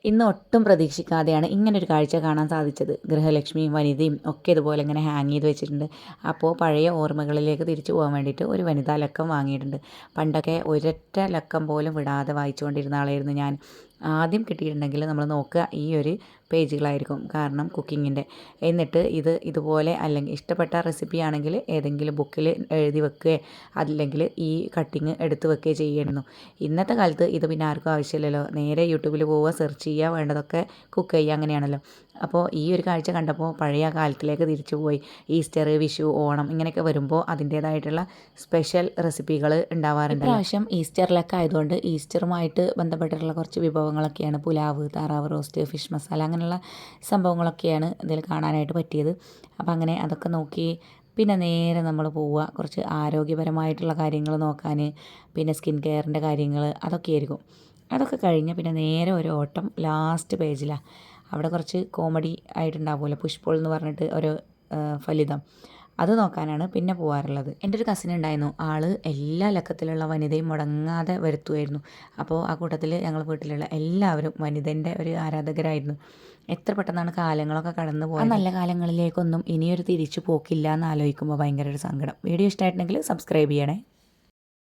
ഇന്ന് ഒട്ടും പ്രതീക്ഷിക്കാതെയാണ് ഇങ്ങനൊരു കാഴ്ച കാണാൻ സാധിച്ചത്. ഗൃഹലക്ഷ്മിയും വനിതയും ഒക്കെ ഇതുപോലെ ഇങ്ങനെ ഹാങ് ചെയ്ത് വെച്ചിട്ടുണ്ട്. അപ്പോൾ പഴയ ഓർമ്മകളിലേക്ക് തിരിച്ചു പോകാൻ വേണ്ടിയിട്ട് ഒരു വനിതാ ലക്കം വാങ്ങിയിട്ടുണ്ട്. പണ്ടൊക്കെ ഒരൊറ്റ ലക്കം പോലും വിടാതെ വായിച്ചുകൊണ്ടിരുന്ന ആളായിരുന്നു ഞാൻ. ആദ്യം കിട്ടിയിട്ടുണ്ടെങ്കിൽ നമ്മൾ നോക്കുക ഈ ഒരു പേജുകളായിരിക്കും, കാരണം കുക്കിങ്ങിൻ്റെ. എന്നിട്ട് ഇതുപോലെ അല്ലെങ്കിൽ ഇഷ്ടപ്പെട്ട റെസിപ്പി ആണെങ്കിൽ ഏതെങ്കിലും ബുക്കിൽ എഴുതി വെക്കുകയോ അല്ലെങ്കിൽ ഈ കട്ടിങ് എടുത്ത് വെക്കുകയോ ചെയ്യുമായിരുന്നു. ഇന്നത്തെ കാലത്ത് ഇത് പിന്നെ ആർക്കും ആവശ്യമില്ലല്ലോ, നേരെ യൂട്യൂബിൽ പോവുക, സെർച്ച് ചെയ്യുക, വേണ്ടതൊക്കെ കുക്ക് ചെയ്യുക, അങ്ങനെയാണല്ലോ. അപ്പോൾ ഈ ഒരു കാഴ്ച കണ്ടപ്പോൾ പഴയ കാലത്തിലേക്ക് തിരിച്ചു പോയി. ഈസ്റ്റർ, വിഷു, ഓണം ഇങ്ങനെയൊക്കെ വരുമ്പോൾ അതിൻ്റേതായിട്ടുള്ള സ്പെഷ്യൽ റെസിപ്പികൾ ഉണ്ടാവാറുണ്ട്. പ്രാവശ്യം ഈസ്റ്ററിലൊക്കെ ആയതുകൊണ്ട് ഈസ്റ്ററുമായിട്ട് ബന്ധപ്പെട്ടിട്ടുള്ള കുറച്ച് വിഭവങ്ങളൊക്കെയാണ്. പുലാവ്, താറാവ് റോസ്റ്റ്, ഫിഷ് മസാല, അങ്ങനെയുള്ള സംഭവങ്ങളൊക്കെയാണ് ഇതിൽ കാണാനായിട്ട് പറ്റിയത്. അപ്പോൾ അങ്ങനെ അതൊക്കെ നോക്കി പിന്നെ നേരെ നമ്മൾ പോവുക കുറച്ച് ആരോഗ്യപരമായിട്ടുള്ള കാര്യങ്ങൾ നോക്കാൻ, പിന്നെ സ്കിൻ കെയറിൻ്റെ കാര്യങ്ങൾ അതൊക്കെ ആയിരിക്കും. അതൊക്കെ കഴിഞ്ഞ് പിന്നെ നേരെ ഒരു ഓട്ടം ലാസ്റ്റ് പേജിലാണ്. അവിടെ കുറച്ച് കോമഡി ആയിട്ടുണ്ടാവുമല്ലോ, പുഷ്പോൾ എന്ന് പറഞ്ഞിട്ട് ഒരു ഫലിതം, അത് നോക്കാനാണ് പിന്നെ പോകാറുള്ളത്. എൻ്റെ ഒരു കസിൻ ഉണ്ടായിരുന്നു, ആൾ എല്ലാ ലക്കത്തിലുള്ള വനിതയും മുടങ്ങാതെ വരുത്തുമായിരുന്നു. അപ്പോൾ ആ കൂട്ടത്തിൽ ഞങ്ങൾ വീട്ടിലുള്ള എല്ലാവരും വനിതൻ്റെ ഒരു ആരാധകരായിരുന്നു. എത്ര പെട്ടെന്നാണ് കാലങ്ങളൊക്കെ കടന്നു പോയത്. നല്ല കാലങ്ങളിലേക്കൊന്നും ഇനിയൊരു തിരിച്ചു പോക്കില്ല എന്ന് ആലോചിക്കുമ്പോൾ ഭയങ്കര ഒരു സങ്കടം. വീഡിയോ ഇഷ്ടമായിട്ടുണ്ടെങ്കിൽ സബ്സ്ക്രൈബ് ചെയ്യണേ.